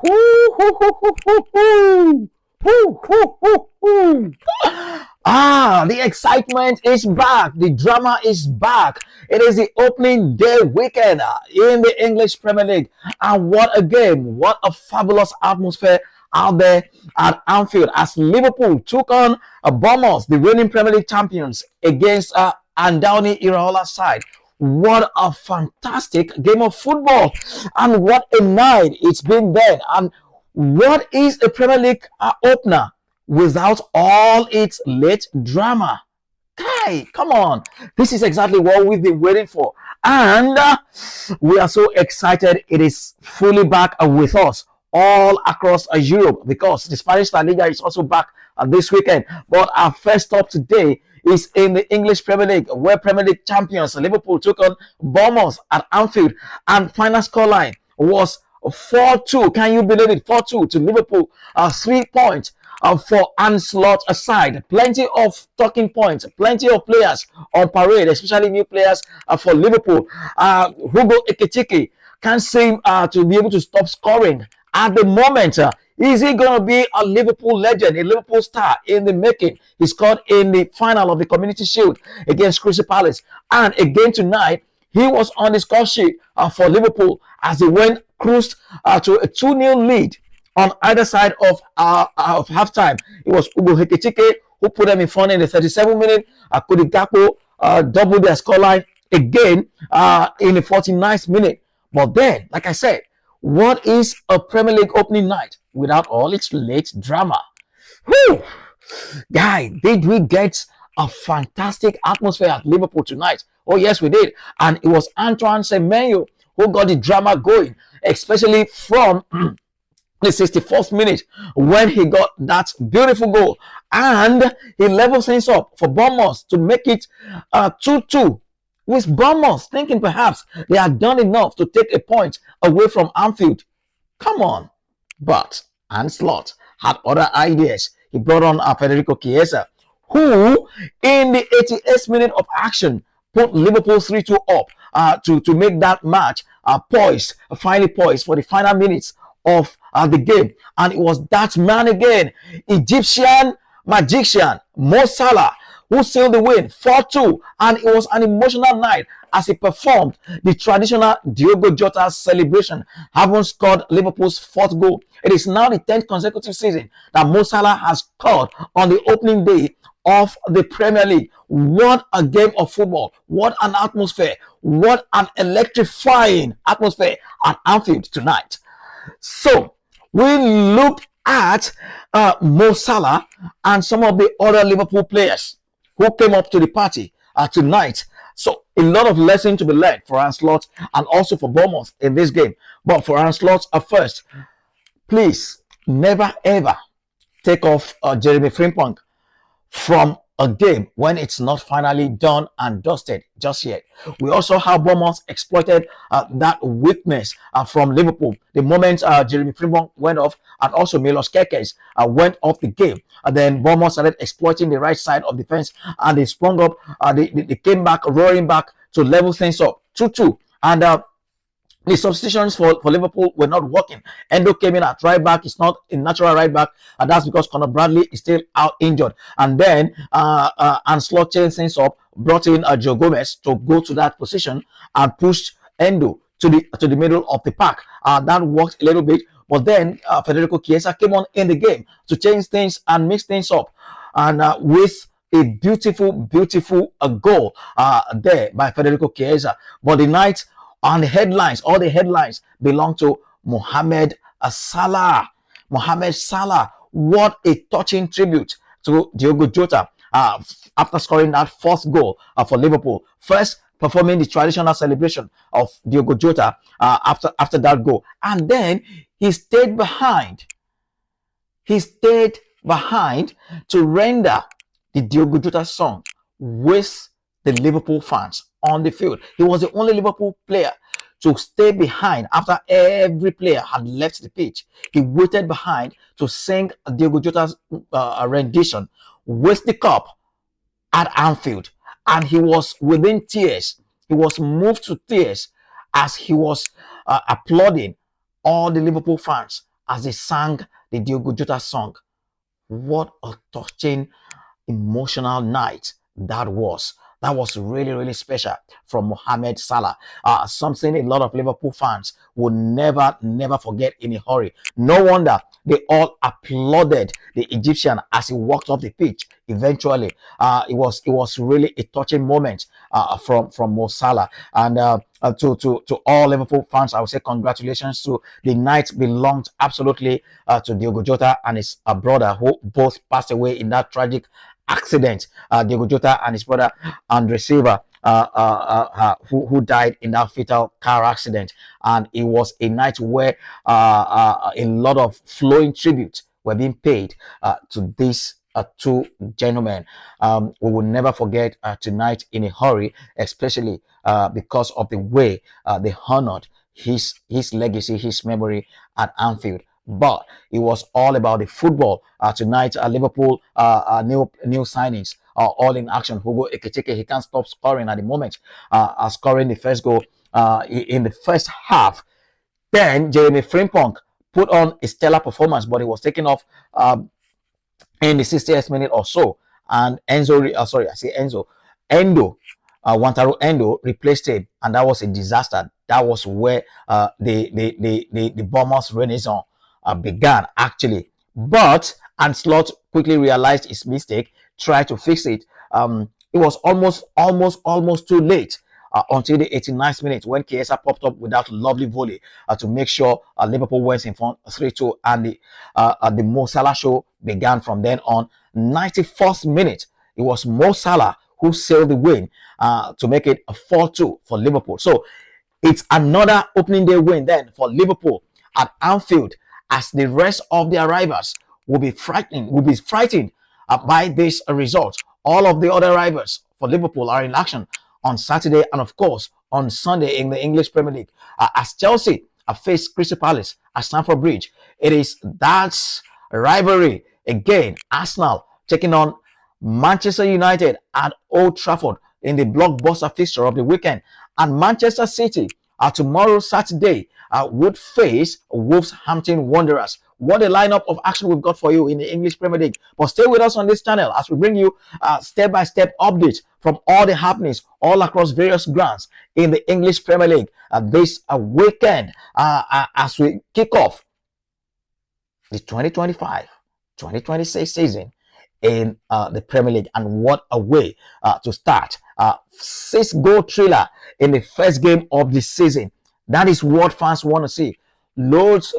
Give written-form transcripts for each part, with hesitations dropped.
Hoo, hoo, hoo, hoo, hoo, hoo. Hoo, hoo, hoo, hoo. The excitement is back. The drama is back. It is the opening day weekend in the English Premier League. And what a game. What a fabulous atmosphere out there at Anfield as Liverpool took on Bournemouth, the reigning Premier League champions, against Andoni Iraola's side. What a fantastic game of football. And what a night it's been then. And what is a Premier League opener without all its late drama? Guy, come on. This is exactly what we've been waiting for. And we are so excited. It is fully back with us all across Europe because the Spanish La Liga is also back this weekend. But our first stop today is in the English Premier League, where Premier League champions Liverpool took on Bournemouth at Anfield. And final scoreline was 4-2. Can you believe it? 4-2 to Liverpool. 3 points for Ancelotti aside. Plenty of talking points. Plenty of players on parade, especially new players for Liverpool. Hugo Ekitike can't seem to be able to stop scoring at the moment. Is he going to be a Liverpool legend, a Liverpool star in the making? He scored in the final of the Community Shield against Crystal Palace. And again tonight, he was on the score sheet for Liverpool as they cruised to a 2-0 lead on either side of halftime. It was Ugo Heketike who put them in front in the 37th minute. Cody Gakpo doubled their scoreline again in the 49th minute. But then, like I said, what is a Premier League opening night without all its late drama? Whew! Guy, did we get a fantastic atmosphere at Liverpool tonight? Oh, yes, we did. And it was Antoine Semenyo who got the drama going, especially from the 64th minute when he got that beautiful goal. And he leveled things up for Bournemouth to make it 2-2. With Bournemouth thinking perhaps they had done enough to take a point away from Anfield. Come on. But Ancelotti had other ideas. He brought on Federico Chiesa, who in the 88th minute of action put Liverpool 3-2 up to make that match finally poised for the final minutes of the game. And it was that man again, Egyptian magician Mo Salah, who sealed the win 4-2. And it was an emotional night as he performed the traditional Diogo Jota celebration, having scored Liverpool's 4th goal. It is now the 10th consecutive season that Mo Salah has scored on the opening day of the Premier League. What a game of football. What an atmosphere. What an electrifying atmosphere at Anfield tonight. So, we looked at Mo Salah and some of the other Liverpool players who came up to the party tonight. So, a lot of lessons to be learned for Ancelotti and also for Bournemouth in this game. But for Ancelotti first, please never ever take off Jeremy Frimpong from a game when it's not finally done and dusted just yet. We also have Bournemouth exploited that weakness from Liverpool. The moment Jeremy Frimpong went off and also Milos Kerkez went off the game, and then Bournemouth started exploiting the right side of defense and they sprung up. They came back, roaring back to level things up 2-2. And the substitutions for Liverpool were not working. Endo came in at right back. It's not a natural right back. And that's because Conor Bradley is still out injured. And then Ancelotti changed things up, brought in Joe Gomez to go to that position and pushed Endo to the middle of the pack. That worked a little bit. But then Federico Chiesa came on in the game to change things and mix things up. And with a beautiful goal there by Federico Chiesa. But the night on the headlines, all the headlines belong to Mohamed Salah. Mohamed Salah, what a touching tribute to Diogo Jota after scoring that 4th goal for Liverpool. First, performing the traditional celebration of Diogo Jota after that goal. And then he stayed behind. He stayed behind to render the Diogo Jota song with the Liverpool fans on the field. He was the only Liverpool player to stay behind after every player had left the pitch. He waited behind to sing Diogo Jota's rendition with the cup at Anfield. And he was within tears. He was moved to tears as he was applauding all the Liverpool fans as they sang the Diogo Jota song. What a touching, emotional night that was. That was really, really special from Mohamed Salah. Something a lot of Liverpool fans will never, never forget in a hurry. No wonder they all applauded the Egyptian as he walked off the pitch. Eventually, it was really a touching moment from Mo Salah. And to all Liverpool fans, I would say congratulations to the night belonged absolutely to Diogo Jota and his brother, who both passed away in that tragic accident. Diogo Jota and his brother Andre Silva, who died in that fatal car accident. And it was a night where a lot of flowing tributes were being paid to these two gentlemen. We will never forget tonight in a hurry, especially because of the way they honored his legacy, his memory at Anfield. But it was all about the football tonight. Liverpool new signings are all in action. Hugo Ekitike, he can't stop scoring at the moment. Scoring the first goal in the first half. Then Jeremy Frimpong put on a stellar performance, but he was taken off in the 60th minute or so. And Endo, Wantaro Endo replaced him, and that was a disaster. That was where the Bournemouth renaissance began, actually. But Anslot quickly realized his mistake, tried to fix it. It was almost too late. Until the 89th minute when Chiesa popped up with that lovely volley to make sure Liverpool went in front 3-2, and the Mo Salah show began from then on. 91st minute, it was Mo Salah who sailed the win to make it a 4-2 for Liverpool. So it's another opening day win then for Liverpool at Anfield, as the rest of their rivals will be frightened by this result. All of the other rivals for Liverpool are in action on Saturday and, of course, on Sunday in the English Premier League. As Chelsea face Crystal Palace at Stamford Bridge, it is that rivalry again. Arsenal taking on Manchester United at Old Trafford in the blockbuster fixture of the weekend. And Manchester City tomorrow, Saturday, would face Wolverhampton Wanderers. What a lineup of action we've got for you in the English Premier League. But stay with us on this channel as we bring you step-by-step updates from all the happenings all across various grounds in the English Premier League this weekend as we kick off the 2025-2026 season in the Premier League. And what a way to start. 6-goal thriller in the first game of the season. That is what fans want to see. Loads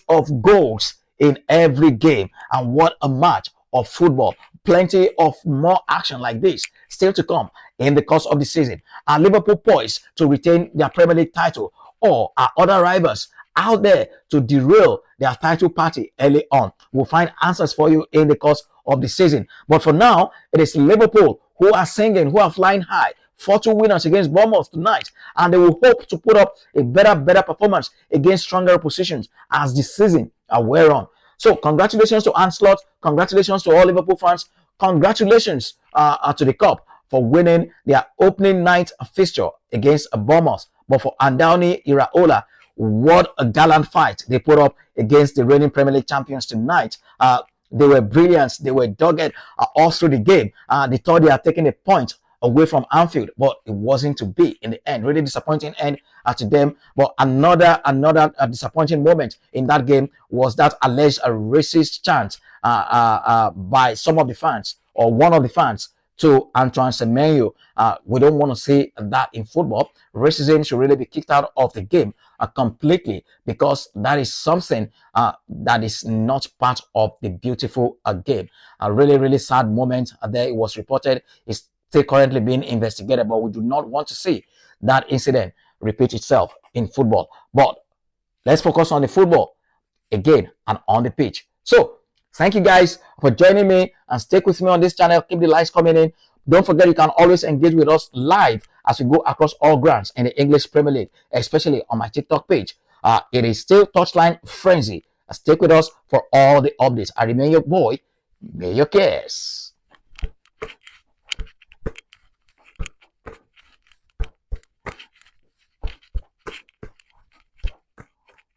of goals in every game. And what a match of football. Plenty of more action like this still to come in the course of the season. Are Liverpool poised to retain their Premier League title, or are other rivals out there to derail their title party early on? We'll find answers for you in the course of the season. But for now, it is Liverpool who are singing, who are flying high. 4-2 winners against Bournemouth tonight, and they will hope to put up a better performance against stronger oppositions as the season wear on. So congratulations to Anslot, congratulations to all Liverpool fans, congratulations to the Cup for winning their opening night fixture against Bournemouth. But for Andoni Iraola, what a gallant fight they put up against the reigning Premier League champions tonight. They were brilliant, they were dogged all through the game. They thought they had taken a point away from Anfield, but it wasn't to be in the end. Really disappointing end to them. But another disappointing moment in that game was that alleged racist chant by some of the fans, or one of the fans, to Antoine Semenyo. We don't want to see that in football. Racism should really be kicked out of the game completely, because that is something that is not part of the beautiful game. A really sad moment there. It was reported it's still currently being investigated, but we do not want to see that incident repeat itself in football. But let's focus on the football again and on the pitch. So thank you guys for joining me, and stick with me on this channel. Keep the likes coming in. Don't forget, you can always engage with us live as we go across all grounds in the English Premier League, especially on my TikTok page. It is still Touchline Frenzy. Stick with us for all the updates. I remain your boy, Mayor Cares.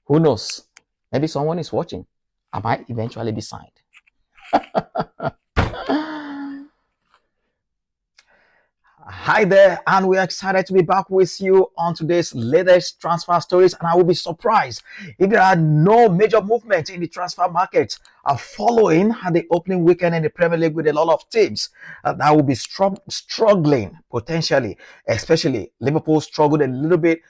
Who knows? Maybe someone is watching. I might eventually be signed. Hi there, and we're excited to be back with you on today's latest transfer stories. And I will be surprised if there are no major movements in the transfer market following the opening weekend in the Premier League, with a lot of teams that will be struggling potentially. Especially Liverpool struggled a little bit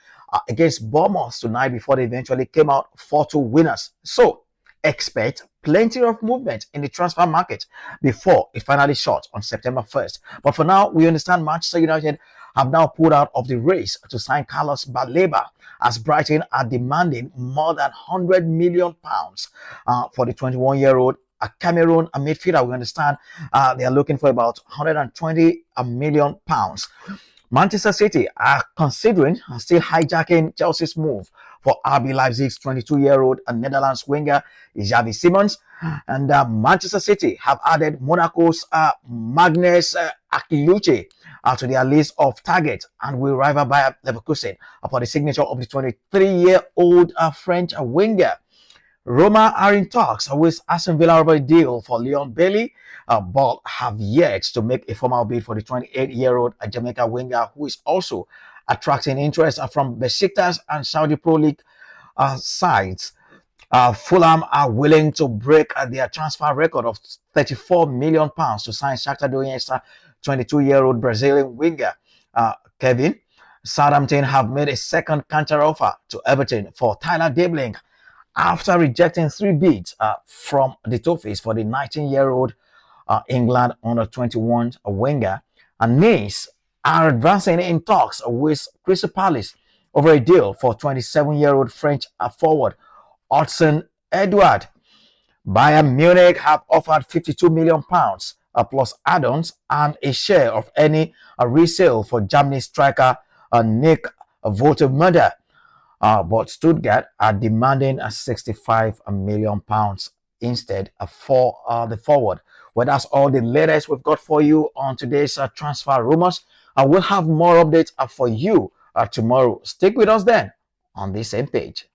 against Bournemouth tonight before they eventually came out 4-2 winners. So expect plenty of movement in the transfer market before it finally shuts on September 1st. But for now, we understand Manchester United have now pulled out of the race to sign Carlos Baleba, as Brighton are demanding more than £100 million for the 21-year-old Cameroon midfielder. We understand they are looking for about £120 million. Manchester City are considering still hijacking Chelsea's move for RB Leipzig's 22-year-old Netherlands winger Xavi Simons. And Manchester City have added Monaco's Magnus Akiliuche to their list of targets, and will rival Bayer Leverkusen for the signature of the 23-year-old French winger. Roma are in talks with Aston Villa over a deal for Leon Bailey, but have yet to make a formal bid for the 28-year-old Jamaica winger, who is also attracting interest from Besiktas and Saudi Pro League sides. Fulham are willing to break their transfer record of £34 million to sign Shakhtar Donetsk's 22-year-old Brazilian winger Kevin. Southampton have made a second counter offer to Everton for Tyler Debling, after rejecting 3 bids from the Toffees for the 19-year-old England under-21 winger. And Nice are advancing in talks with Crystal Palace over a deal for 27-year-old French forward Hudson Edouard. Bayern Munich have offered £52 million plus add-ons and a share of any resale for Germany striker Nick Woltemöder. But Stuttgart are demanding £65 million instead for the forward. Well, that's all the latest we've got for you on today's transfer rumors. We'll have more updates for you tomorrow. Stick with us then on the same page.